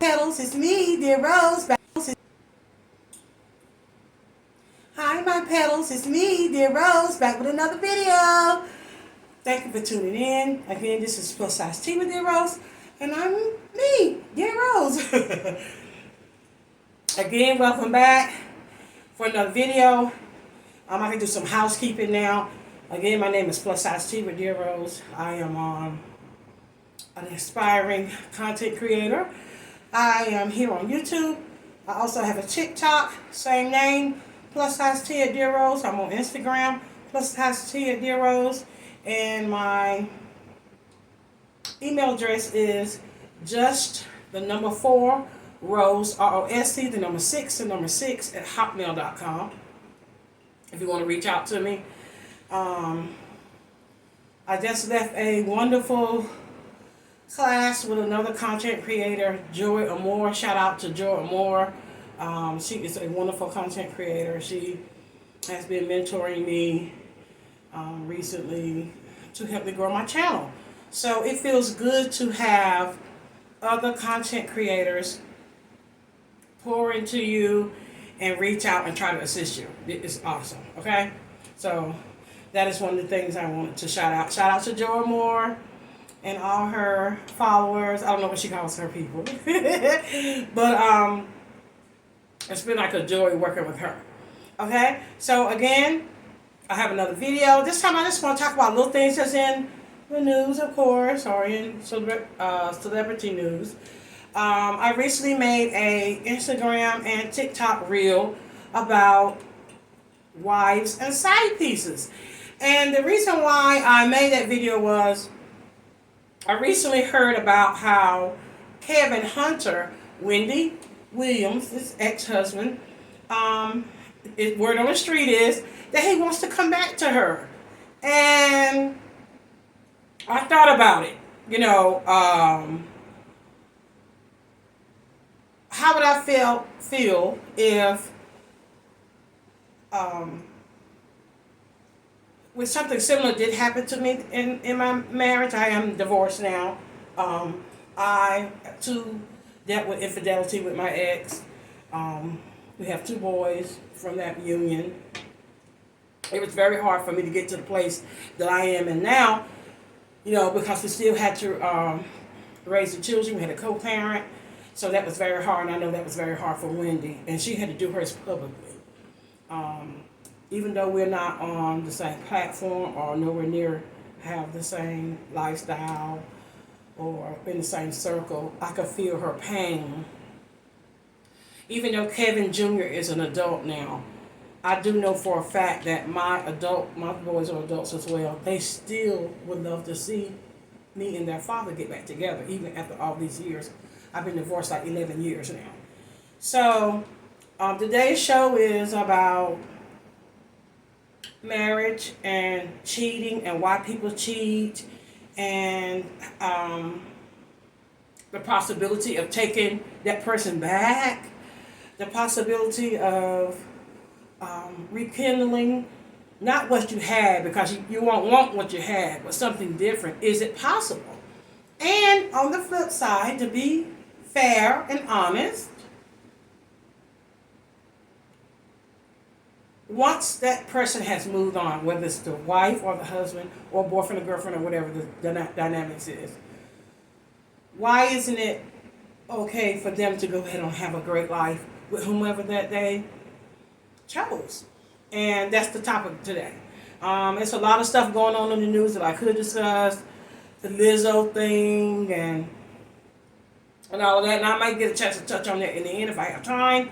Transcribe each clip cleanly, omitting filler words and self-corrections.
Petals, it's me, dear Rose. Hi, my petals, it's me, dear Rose, back with another video. Thank you for tuning in. Again, this is Plus Size Tea with Dear Rose, and I'm me, Dear Rose. Again, welcome back for another video. I can do some housekeeping now. Again, my name is Plus Size Tea with Dear Rose. I am an aspiring content creator. I am here on YouTube. I also have a TikTok, same name, Plus Size Tea at Dear Rose. I'm on Instagram, Plus Size Tea at Dear Rose. And my email address is just the number 4, Rose, R-O-S-E, the number 6, at hotmail.com. If you want to reach out to me. I just left a wonderful class with another content creator, Joy Amore. Shout out to Joy Amore. She is a wonderful content creator. She has been mentoring me recently to help me grow my channel. So it feels good to have other content creators pour into you and reach out and try to assist you. It's awesome, okay? So that is one of the things I wanted to shout out. Shout out to Joy Moore and all her followers. I don't know what she calls her people. But it's been like a joy working with her. Okay? So again, I have another video. This time I just want to talk about little things that's in the news, of course, or in celebrity news. I recently made a Instagram and TikTok reel about wives and side pieces. And the reason why I made that video was I recently heard about how Kevin Hunter, Wendy Williams, his ex-husband, word on the street is that he wants to come back to her. And I thought about it. You know, how would I feel if when something similar did happen to me in my marriage? I am divorced now. I too dealt with infidelity with my ex. We have 2 boys from that union. It was very hard for me to get to the place that I am in now, you know, because we still had to raise the children. We had a co-parent. So that was very hard, and I know that was very hard for Wendy. And she had to do hers publicly. Even though we're not on the same platform or nowhere near have the same lifestyle or in the same circle, I could feel her pain. Even though Kevin Jr. is an adult now, I do know for a fact that my boys are adults as well. They still would love to see me and their father get back together, even after all these years. I've been divorced like 11 years now. So today's show is about marriage and cheating and why people cheat, and the possibility of taking that person back, the possibility of rekindling not what you had, because you won't want what you had, but something different. Is it possible? And on the flip side, to be fair and honest, once that person has moved on, whether it's the wife or the husband or boyfriend or girlfriend or whatever the dynamics is, why isn't it okay for them to go ahead and have a great life with whomever that they chose? And that's the topic today. There's a lot of stuff going on in the news that I could discuss, the Lizzo thing and all of that. And I might get a chance to touch on that in the end if I have time,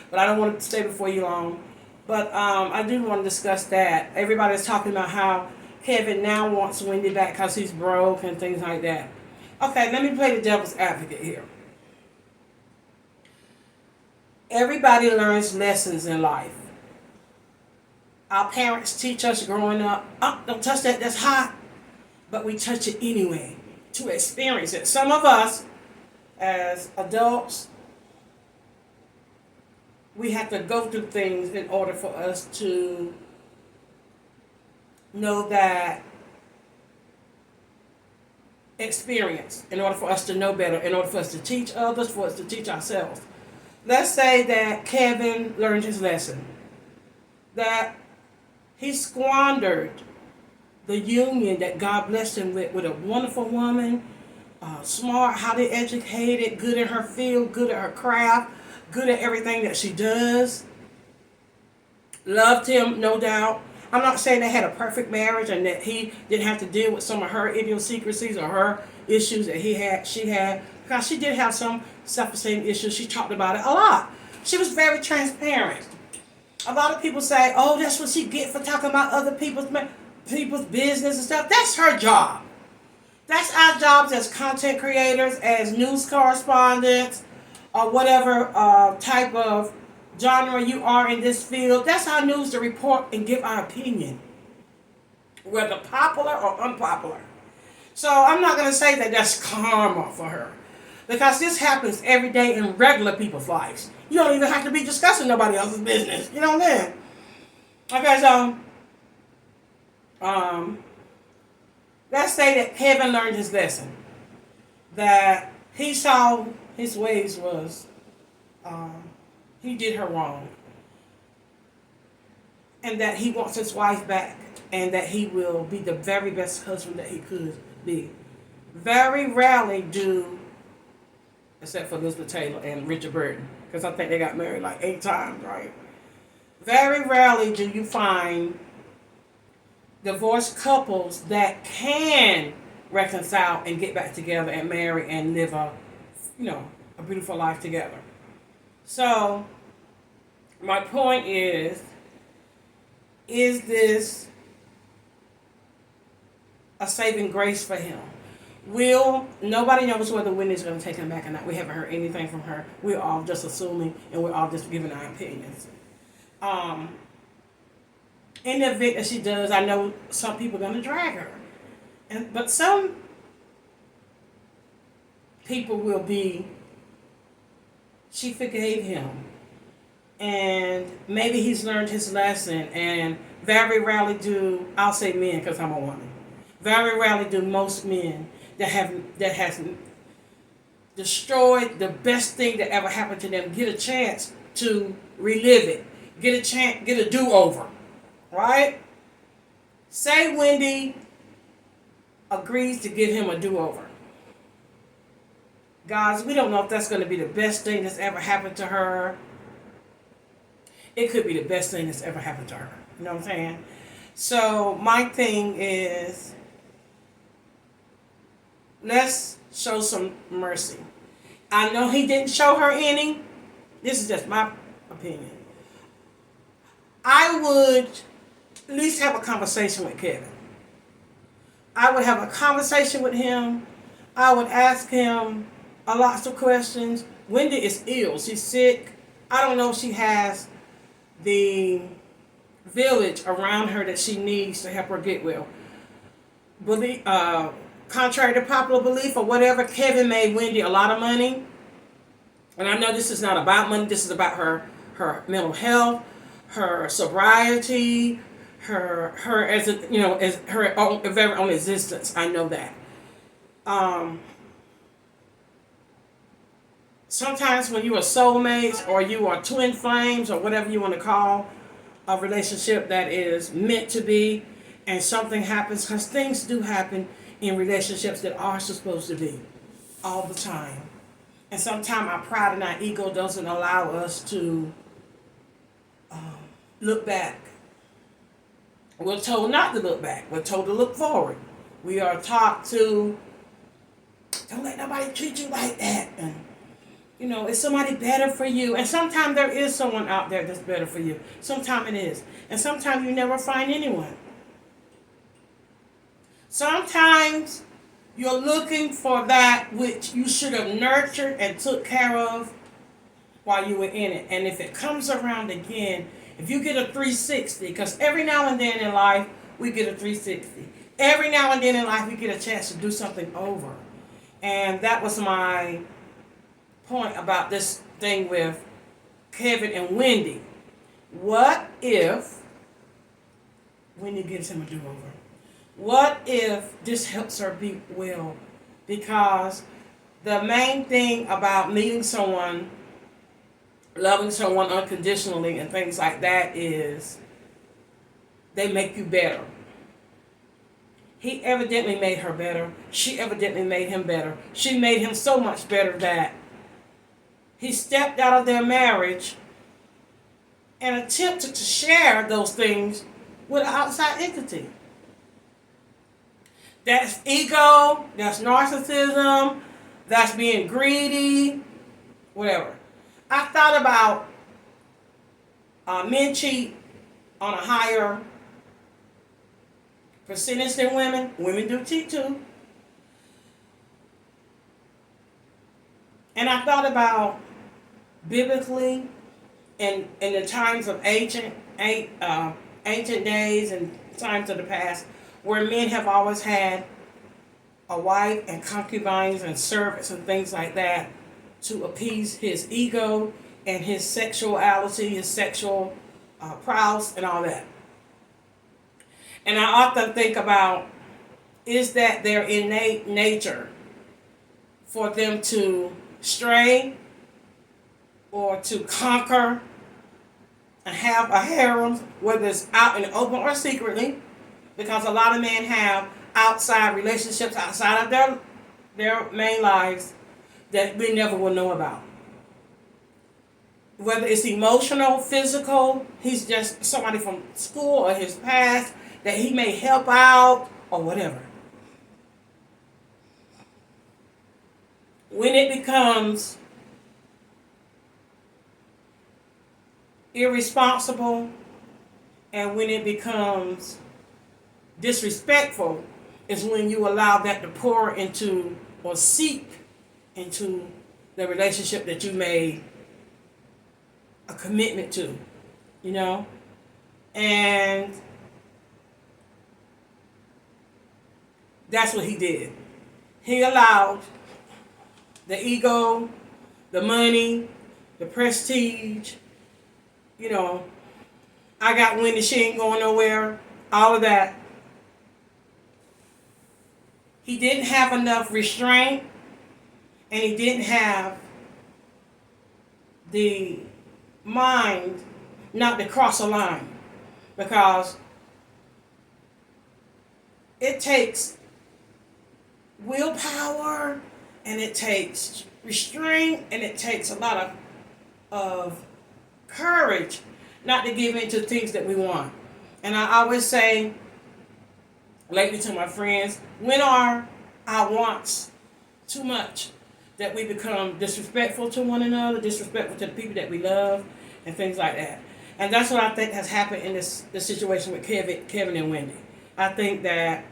but I don't want to stay before you long. But I do want to discuss that. Everybody's talking about how Kevin now wants Wendy back because he's broke and things like that. Okay, let me play the devil's advocate here. Everybody learns lessons in life. Our parents teach us growing up, oh, don't touch that, that's hot. But we touch it anyway to experience it. Some of us, as adults, we have to go through things in order for us to know that experience in order for us to know better, in order for us to teach others, for us to teach ourselves. Let's say that Kevin learned his lesson, that he squandered the union that God blessed him with a wonderful woman, smart, highly educated, good in her field, good at her craft, good at everything that she does. Loved him, no doubt. I'm not saying they had a perfect marriage and that he didn't have to deal with some of her idiosyncrasies or her issues that she had. Because she did have some self-esteem issues. She talked about it a lot. She was very transparent. A lot of people say, oh, that's what she get for talking about other people's business and stuff. That's her job. That's our jobs as content creators, as news correspondents, or whatever type of genre you are in this field. That's our news to report and give our opinion, whether popular or unpopular. So I'm not going to say that that's karma for her, because this happens every day in regular people's lives. You don't even have to be discussing nobody else's business. You know what I mean? Okay, so let's say that Kevin learned his lesson, that he saw his ways was he did her wrong, and that he wants his wife back, and that he will be the very best husband that he could be. Very rarely do, except for Elizabeth Taylor and Richard Burton, because I think they got married like 8 times, right? Very rarely do you find divorced couples that can reconcile and get back together and marry and live a beautiful life together. So my point is this a saving grace for him? Nobody knows whether Wendy's going to take him back or not. We haven't heard anything from her. We're all just assuming, and we're all just giving our opinions. In the event that she does, I know some people are going to drag her. But some people will be, she forgave him. And maybe he's learned his lesson. And very rarely do, I'll say men because I'm a woman, very rarely do most men that has destroyed the best thing that ever happened to them get a chance to relive it. Get a do-over. Right? Say Wendy agrees to give him a do-over. Guys, we don't know if that's going to be the best thing that's ever happened to her. It could be the best thing that's ever happened to her. You know what I'm saying? So my thing is, let's show some mercy. I know he didn't show her any. This is just my opinion. I would at least have a conversation with Kevin. I would have a conversation with him. I would ask him lots of questions. Wendy is ill. She's sick. I don't know if she has the village around her that she needs to help her get well. Contrary to popular belief or whatever, Kevin made Wendy a lot of money. And I know this is not about money. This is about her mental health, her sobriety, her as her very own existence. I know that. Sometimes when you are soulmates or you are twin flames or whatever you want to call a relationship that is meant to be, and something happens, because things do happen in relationships that are supposed to be all the time. And sometimes our pride and our ego doesn't allow us to look back. We're told not to look back. We're told to look forward. We are taught to don't let nobody treat you like that. And, is somebody better for you? And sometimes there is someone out there that's better for you. Sometimes it is. And sometimes you never find anyone. Sometimes you're looking for that which you should have nurtured and took care of while you were in it. And if it comes around again, if you get a 360, because every now and then in life, we get a 360. Every now and then in life, we get a chance to do something over. And that was my point about this thing with Kevin and Wendy. What if Wendy gives him a do-over? What if this helps her be well because the main thing about meeting someone, loving someone unconditionally, and things like that is they make you better. He evidently made her better. She evidently made him better. She made him so much better that he stepped out of their marriage and attempted to share those things with an outside entity. That's ego, that's narcissism, that's being greedy, whatever. I thought about men cheat on a higher percentage than women. Women do cheat too. And I thought about biblically in the times of ancient days and times of the past, where men have always had a wife and concubines and servants and things like that to appease his ego and his sexuality, his sexual prowess and all that. And I often think about, is that their innate nature for them to stray or to conquer and have a harem, whether it's out in the open or secretly, because a lot of men have outside relationships outside of their main lives that we never will know about. Whether it's emotional, physical, he's just somebody from school or his past that he may help out or whatever. When it becomes irresponsible and when it becomes disrespectful is when you allow that to pour into or seep into the relationship that you made a commitment to, you know? And that's what he did. He allowed the ego, the money, the prestige, you know, I got Wendy, she ain't going nowhere, all of that. He didn't have enough restraint, and he didn't have the mind not to cross a line, because it takes willpower and it takes restraint and it takes a lot of courage not to give in to things that we want. And I always say lately to my friends, when are our wants too much that we become disrespectful to one another, disrespectful to the people that we love, and things like that. And that's what I think has happened in this situation with Kevin and Wendy. I think that,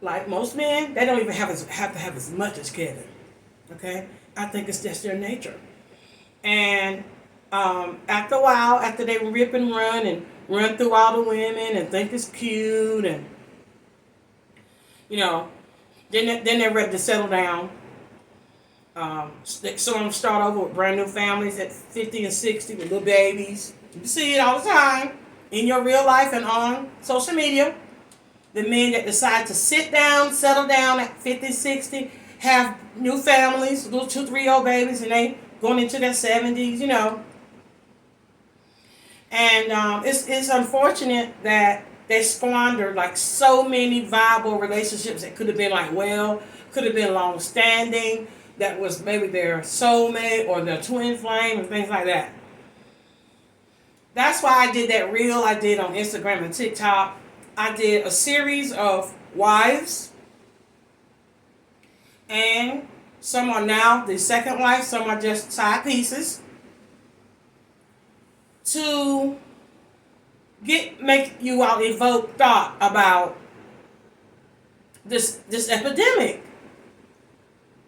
like most men, they don't even have to have as much as Kevin. Okay? I think it's just their nature. And after a while, after they rip and run through all the women and think it's cute, and you know, then they're ready to settle down. Some of them start over with brand new families at 50 and 60 with little babies. You see it all the time in your real life and on social media. The men that decide to sit down, settle down at 50, 60, have new families, little 2, 3-year-old babies, and they going into their 70s, you know. And it's unfortunate that they squandered like so many viable relationships that could have been like, well, could have been long standing, that was maybe their soulmate or their twin flame and things like that. That's why I did that reel I did on Instagram and TikTok. I did a series of wives, and some are now the second wife, some are just side pieces, to make you all evoke thought about this epidemic.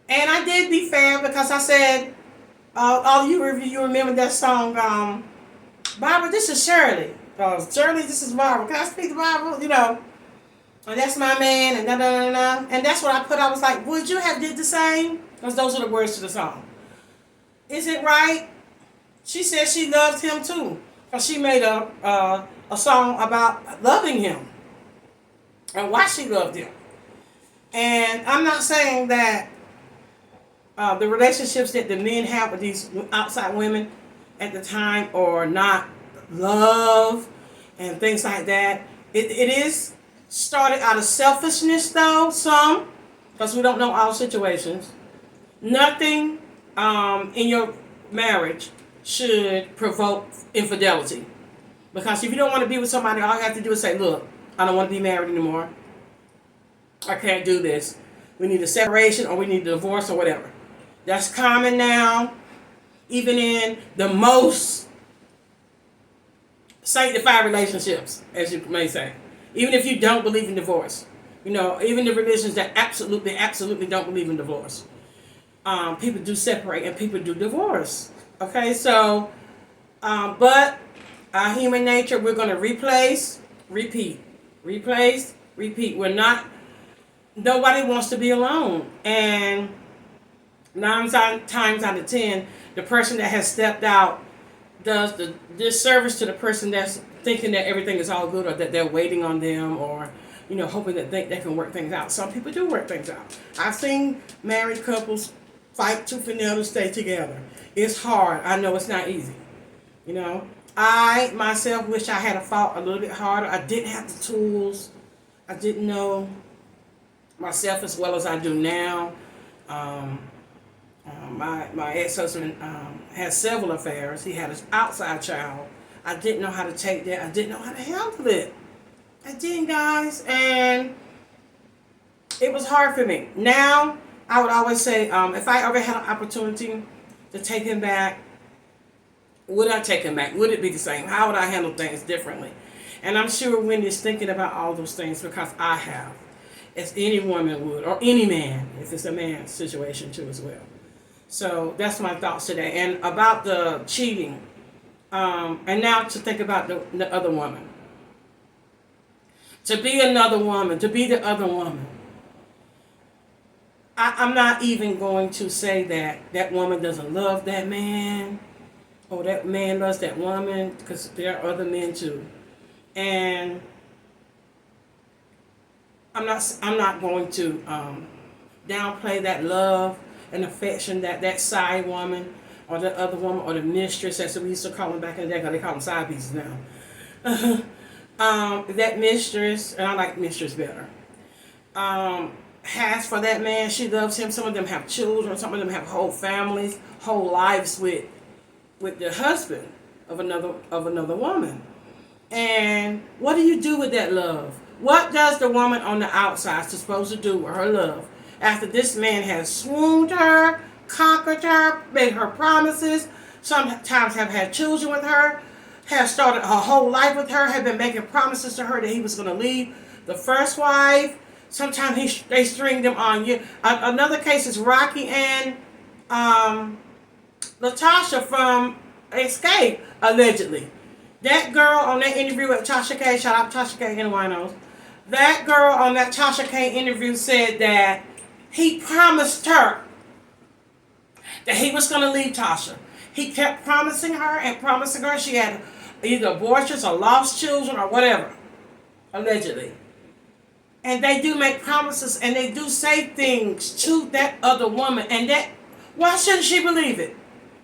And I did be fair because I said, all you remember that song, Barbara, this is Shirley. Shirley, this is Barbara. Can I speak to Barbara? You know, and that's my man, and da-da-da-da. And that's what I put. I was like, would you have did the same? Because those are the words to the song. Is it right? She said she loved him too. Because she made a song about loving him and why she loved him. And I'm not saying that the relationships that the men have with these outside women at the time are not love and things like that. It is started out of selfishness, though, some, because we don't know all situations. Nothing in your marriage should provoke infidelity. Because if you don't want to be with somebody, all you have to do is say, look, I don't want to be married anymore. I can't do this. We need a separation or we need a divorce or whatever. That's common now, even in the most sanctified relationships, as you may say. Even if you don't believe in divorce. You know, even the religions that absolutely don't believe in divorce. People do separate and people do divorce. Okay, so, but our human nature, we're going to replace, repeat. Replace, repeat. Nobody wants to be alone. And 9 times out of 10, the person that has stepped out does the disservice to the person that's thinking that everything is all good or that they're waiting on them or, you know, hoping that they can work things out. Some people do work things out. I've seen married couples fight tooth and nail to stay together. It's hard. I know it's not easy. You know, I myself wish I had fought a little bit harder. I didn't have the tools. I didn't know myself as well as I do now. My ex-husband had several affairs. He had an outside child. I didn't know how to take that. I didn't know how to handle it. I didn't, guys. And it was hard for me. Now, I would always say, if I ever had an opportunity to take him back, would I take him back? Would it be the same? How would I handle things differently? And I'm sure Wendy's thinking about all those things because I have. As any woman would, or any man, if it's a man's situation too as well. So that's my thoughts today. And about the cheating, and now to think about the other woman. To be another woman, to be the other woman. I'm not even going to say that that woman doesn't love that man, or that man loves that woman, because there are other men too. And I'm not going to downplay that love and affection that side woman or the other woman or the mistress, as we used to call them back in the day, because they call them side pieces now. That mistress, and I like mistress better, has for that man. She loves him. Some of them have children. Some of them have whole families, whole lives with the husband of another woman. And what do you do with that love? What does the woman on the outside supposed to do with her love after this man has swooned her, conquered her, made her promises, sometimes have had children with her, has started her whole life with her, have been making promises to her that he was going to leave the first wife. Sometimes they string them on you. Another case is Rocky and Latasha from Escape, allegedly. That girl on that interview with Tasha K, shout out Tasha K and Winos. That girl on that Tasha K interview said that he promised her that he was going to leave Tasha. He kept promising her and promising her. She had either abortions or lost children or whatever, allegedly. And they do make promises and they do say things to that other woman. And that, why shouldn't she believe it?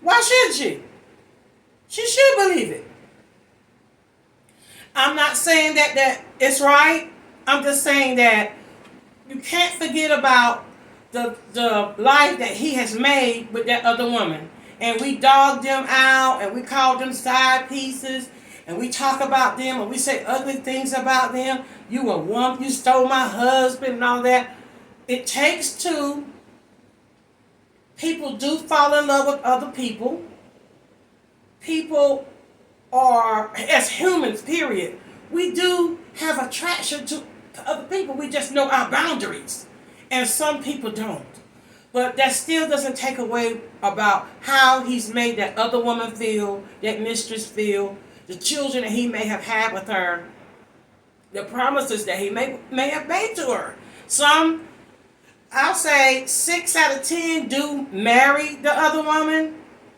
Why shouldn't she? She should believe it. I'm not saying that it's right. I'm just saying that you can't forget about the life that he has made with that other woman. And we dog them out and we call them side pieces and we talk about them and we say ugly things about them. You a woman, you stole my husband and all that. It takes two. People do fall in love with other people. People are, as humans, period, we do have attraction to other people. We just know our boundaries. And some people don't. But that still doesn't take away about how he's made that other woman feel, that mistress feel, the children that he may have had with her, the promises that he may have made to her. Some, I'll say 6 out of 10 do marry the other woman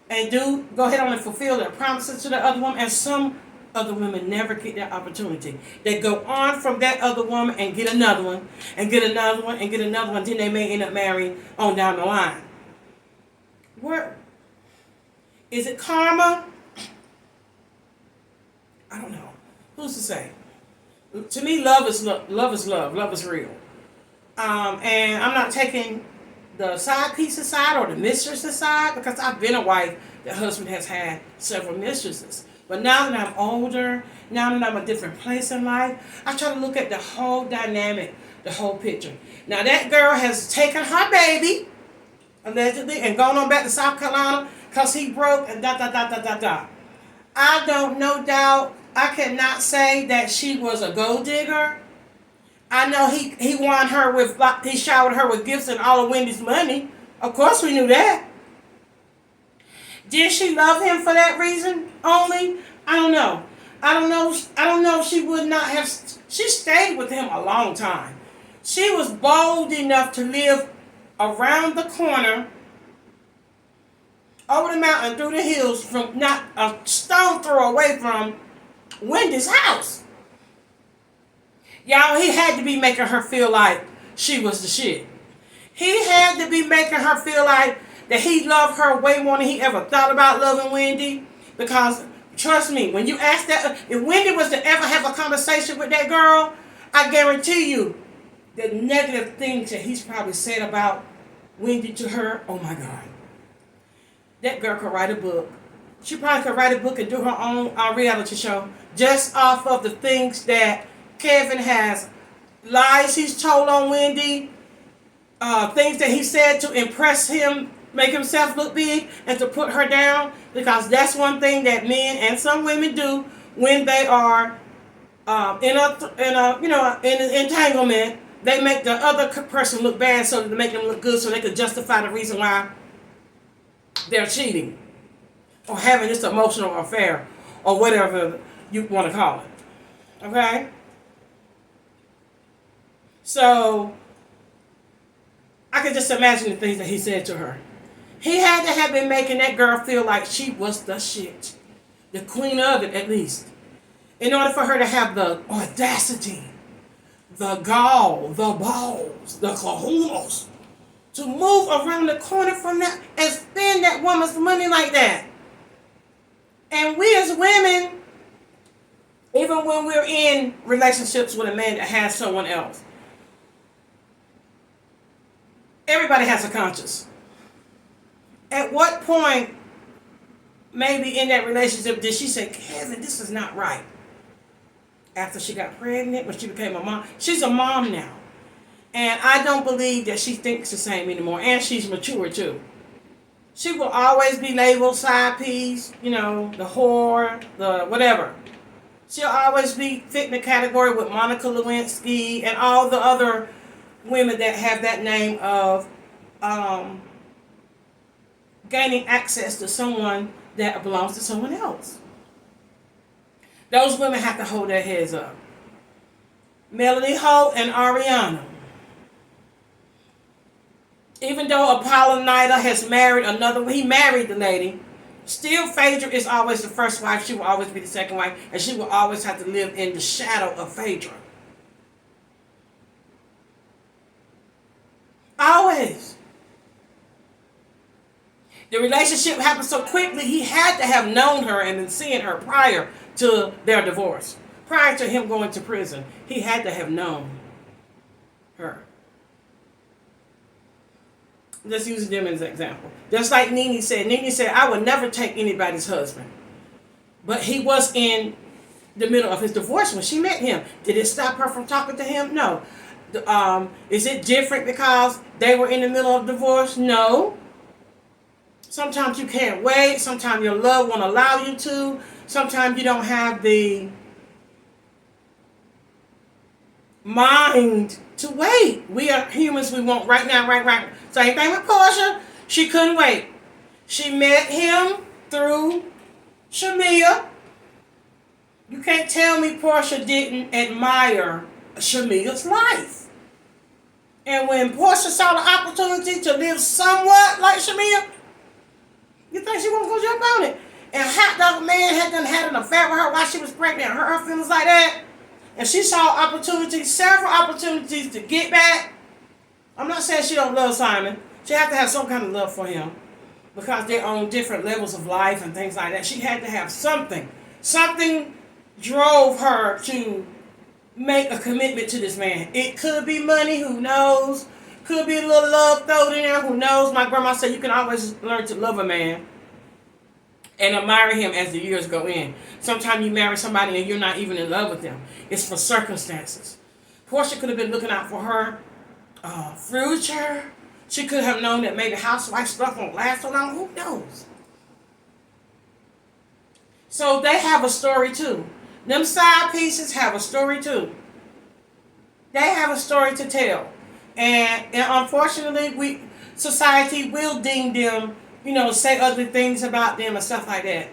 and do go ahead on and fulfill their promises to the other woman. And some other women never get that opportunity. They go on from that other woman and get another one, and get another one, and get another one. Then they may end up marrying on down the line. Where is it karma? I don't know. Who's to say? To me, love is love. Love is love. Love is real. And I'm not taking the side piece aside or the mistress aside, because I've been a wife. The husband has had several mistresses. But now that I'm older, now that I'm a different place in life, I try to look at the whole dynamic, the whole picture. Now that girl has taken her baby, allegedly, and gone on back to South Carolina because he broke and da. I don't no doubt, I cannot say that she was a gold digger. I know he won her with, he showered her with gifts and all of Wendy's money. Of course we knew that. Did she love him for that reason only? I don't know. I don't know if she would not have. She stayed with him a long time. She was bold enough to live around the corner, over the mountain, through the hills, from not a stone throw away from Wendy's house. Y'all, he had to be making her feel like she was the shit. He had to be making her feel like that he loved her way more than he ever thought about loving Wendy. Because, trust me, when you ask that, if Wendy was to ever have a conversation with that girl, I guarantee you, the negative things that he's probably said about Wendy to her, oh my God. That girl could write a book. She probably could write a book and do her own reality show just off of the things that Kevin has, lies he's told on Wendy, things that he said to impress him, make himself look big, and to put her down. Because that's one thing that men and some women do when they are in an entanglement. They make the other person look bad so to make them look good, so they could justify the reason why they're cheating or having this emotional affair or whatever you want to call it. Okay? So I can just imagine the things that he said to her. He had to have been making that girl feel like she was the shit. The queen of it, at least. In order for her to have the audacity, the gall, the balls, the kahunas, to move around the corner from that and spend that woman's money like that. And we as women, even when we're in relationships with a man that has someone else, everybody has a conscience. At what point, maybe in that relationship, did she say, Kevin, this is not right? After she got pregnant, when she became a mom. She's a mom now. And I don't believe that she thinks the same anymore. And she's mature too. She will always be labeled side piece, the whore, the whatever. She'll always be fit in the category with Monica Lewinsky and all the other women that have that name of gaining access to someone that belongs to someone else. Those women have to hold their heads up. Melanie Holt and Ariana. Even though Apollonida has married he married the lady, still Phaedra is always the first wife. She will always be the second wife, and she will always have to live in the shadow of Phaedra. Always. The relationship happened so quickly, he had to have known her and been seeing her prior to their divorce. Prior to him going to prison, he had to have known her. Let's use them as an example. Just like Nene said. Nene said, I would never take anybody's husband. But he was in the middle of his divorce when she met him. Did it stop her from talking to him? No. Is it different because they were in the middle of divorce? No. Sometimes you can't wait. Sometimes your love won't allow you to. Sometimes you don't have the mind to wait. We are humans. We want right now, right. Same thing with Portia. She couldn't wait. She met him through Shamia. You can't tell me Portia didn't admire Shamia's life. And when Portia saw the opportunity to live somewhat like Shamia, you think she won't go jump on it? and hot dog man had an affair with her while she was pregnant and hurt her feelings like that, and she saw opportunities, several opportunities to get back. I'm not saying she don't love Simon. She had to have some kind of love for him because they're on different levels of life and things like that. She had to have something. Something drove her to make a commitment to this man. It could be money, who knows? Could be a little love thrown in there, who knows? My grandma said you can always learn to love a man and admire him as the years go in. Sometimes you marry somebody and you're not even in love with them. It's for circumstances. Portia could have been looking out for her future. She could have known that maybe housewife stuff won't last so long. Who knows? So they have a story too. Them side pieces have a story too. They have a story to tell. And unfortunately, society will deem them, say ugly things about them and stuff like that.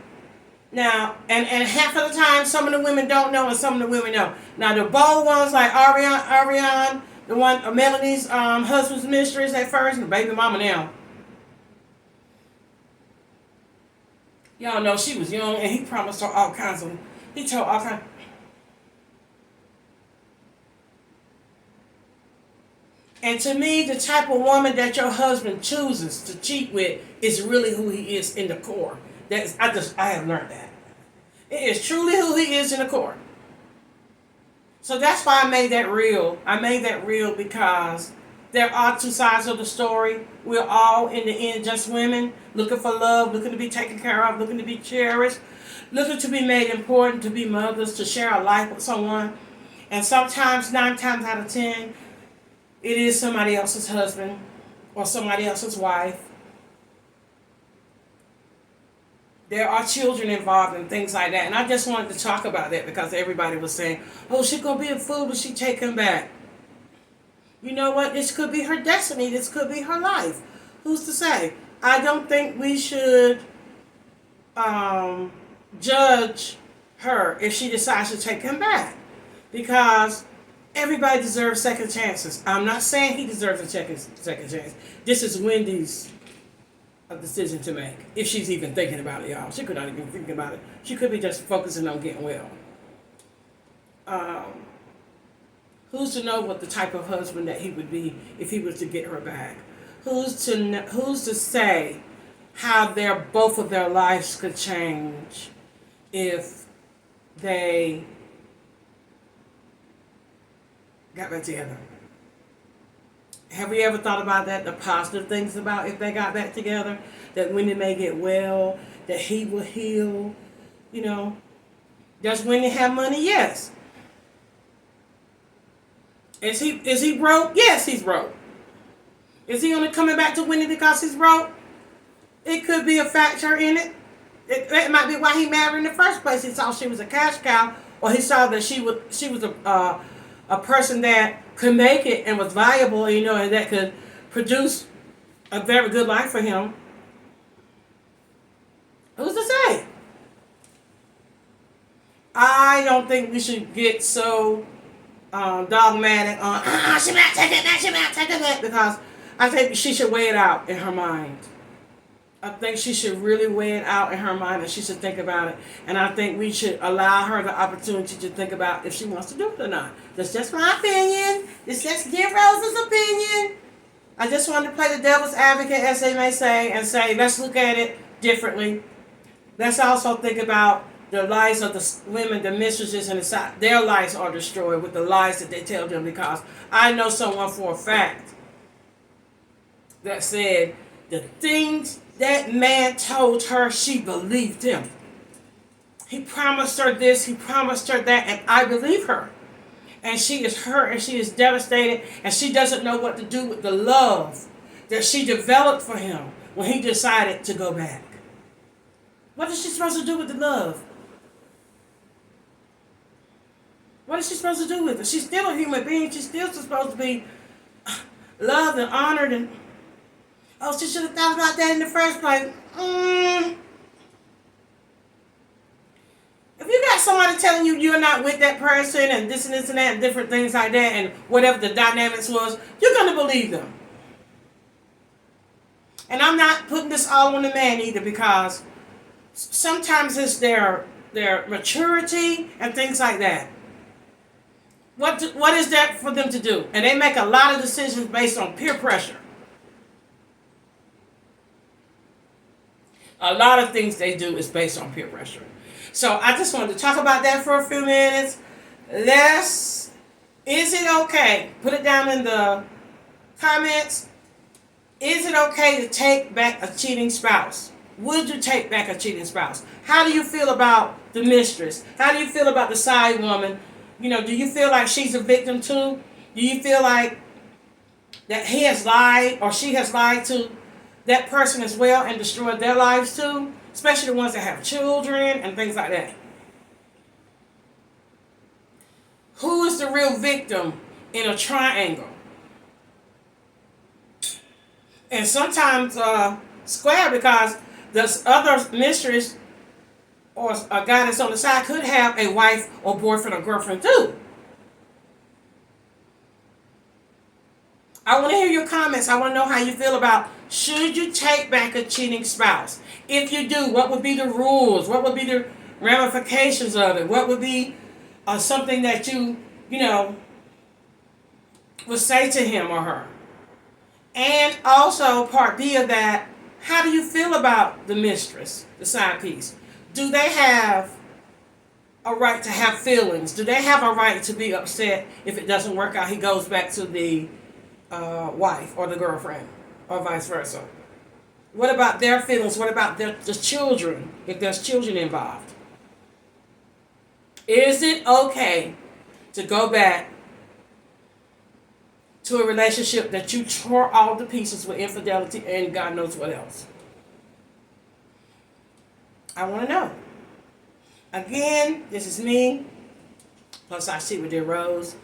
Now, and half of the time, some of the women don't know and some of the women know. Now, the bold ones like Ariane, the one, Melanie's husband's mistress at first, and baby mama now. Y'all know she was young and he promised her all kinds of, he told all kinds. And to me, the type of woman that your husband chooses to cheat with is really who he is in the core. I have learned that. It is truly who he is in the core. So that's why I made that real. I made that real because there are two sides of the story. We're all, in the end, just women looking for love, looking to be taken care of, looking to be cherished, looking to be made important, to be mothers, to share a life with someone. And sometimes, 9 times out of 10, it is somebody else's husband or somebody else's wife. There are children involved and things like that. And I just wanted to talk about that because everybody was saying, oh, she's going to be a fool when she take him back. You know what? This could be her destiny. This could be her life. Who's to say? I don't think we should judge her if she decides to take him back. Because everybody deserves second chances. I'm not saying he deserves a second chance. This is Wendy's decision to make. If she's even thinking about it, y'all. She could not even think about it. She could be just focusing on getting well. Who's to know what the type of husband that he would be if he was to get her back? Who's to say how both of their lives could change if they got back together? Have we ever thought about that? The positive things about if they got back together, that Wendy may get well, that he will heal. Does Wendy have money? Yes. Is he broke? Yes, he's broke. Is he only coming back to Wendy because he's broke? It could be a factor in it. It might be why he married her in the first place. He saw she was a cash cow, or he saw that she was a person that could make it and was valuable, and that could produce a very good life for him. Who's to say? I don't think we should get so dogmatic on, she might take it, because I think she should weigh it out in her mind. I think she should really weigh it out in her mind and she should think about it. And I think we should allow her the opportunity to think about if she wants to do it or not. That's just my opinion. It's just Dear Rose's opinion. I just wanted to play the devil's advocate, as they may say, and say, let's look at it differently. Let's also think about the lives of the women, the mistresses, and their lives are destroyed with the lies that they tell them, because I know someone for a fact that said the things that man told her, she believed him. He promised her this, he promised her that, and I believe her. And she is hurt and she is devastated, and she doesn't know what to do with the love that she developed for him when he decided to go back. What is she supposed to do with the love? What is she supposed to do with it? She's still a human being. She's still supposed to be loved and honored. And she should have thought about that in the first place. If you got somebody telling you you're not with that person and this and this and that and different things like that and whatever the dynamics was, you're going to believe them. And I'm not putting this all on the man either, because Sometimes it's their maturity and things like that. What is that for them to do? And they make a lot of decisions based on peer pressure. A lot of things they do is based on peer pressure. So I just wanted to talk about that for a few minutes. Is it okay? Put it down in the comments. Is it okay to take back a cheating spouse? Would you take back a cheating spouse? How do you feel about the mistress? How do you feel about the side woman? Do you feel like she's a victim too? Do you feel like that he has lied or she has lied to that person as well and destroyed their lives too? Especially the ones that have children and things like that. Who is the real victim in a triangle? And sometimes square, because this other mistress or a guy that's on the side could have a wife or boyfriend or girlfriend too. I want to hear your comments. I want to know how you feel about, should you take back a cheating spouse? If you do, what would be the rules? What would be the ramifications of it? What would be something that you would say to him or her? And also, part B of that, how do you feel about the mistress, the side piece? Do they have a right to have feelings? Do they have a right to be upset if it doesn't work out? He goes back to the wife or the girlfriend, or vice versa. What about their feelings? What about the children, if there's children involved? Is it okay to go back to a relationship that you tore all to pieces with infidelity and God knows what else? I want to know. Again, this is me, plus I see with dear Rose.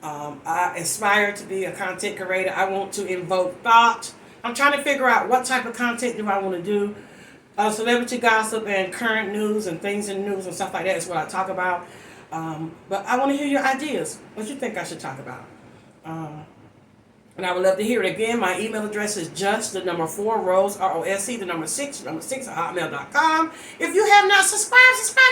I aspire to be a content creator. I want to invoke thought. I'm trying to figure out what type of content do I want to do. Celebrity gossip and current news and things in the news and stuff like that is what I talk about. But I want to hear your ideas. What you think I should talk about? And I would love to hear it. Again, my email address is just the number 4, Rose, ROSE, the number 6 at hotmail.com. If you have not subscribe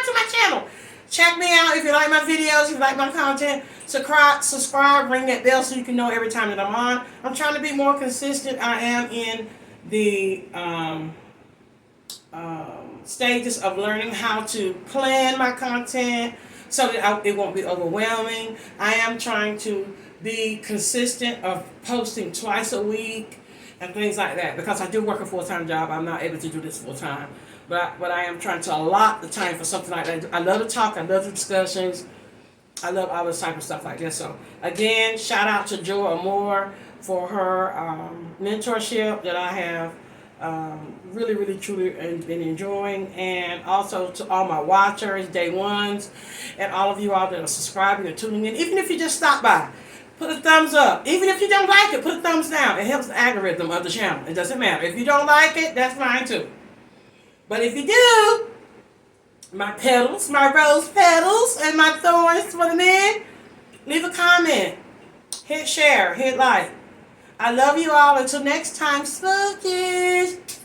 to my channel. Check me out if you like my videos, if you like my content. Subscribe, ring that bell so you can know every time that I'm on. I'm trying to be more consistent. I am in the stages of learning how to plan my content so that it won't be overwhelming. I am trying to be consistent of posting twice a week and things like that, because I do work a full-time job. I'm not able to do this full-time. But I am trying to allot the time for something like that. I love to talk. I love the discussions. I love all this type of stuff like this. So, again, shout out to Joy Amore for her mentorship that I have really, really, truly been enjoying. And also to all my watchers, day ones, and all of you all that are subscribing and tuning in. Even if you just stop by, put a thumbs up. Even if you don't like it, put a thumbs down. It helps the algorithm of the channel. It doesn't matter. If you don't like it, that's fine too. But if you do, my petals, my rose petals, and my thorns for the men, leave a comment. Hit share, hit like. I love you all. Until next time, spookies.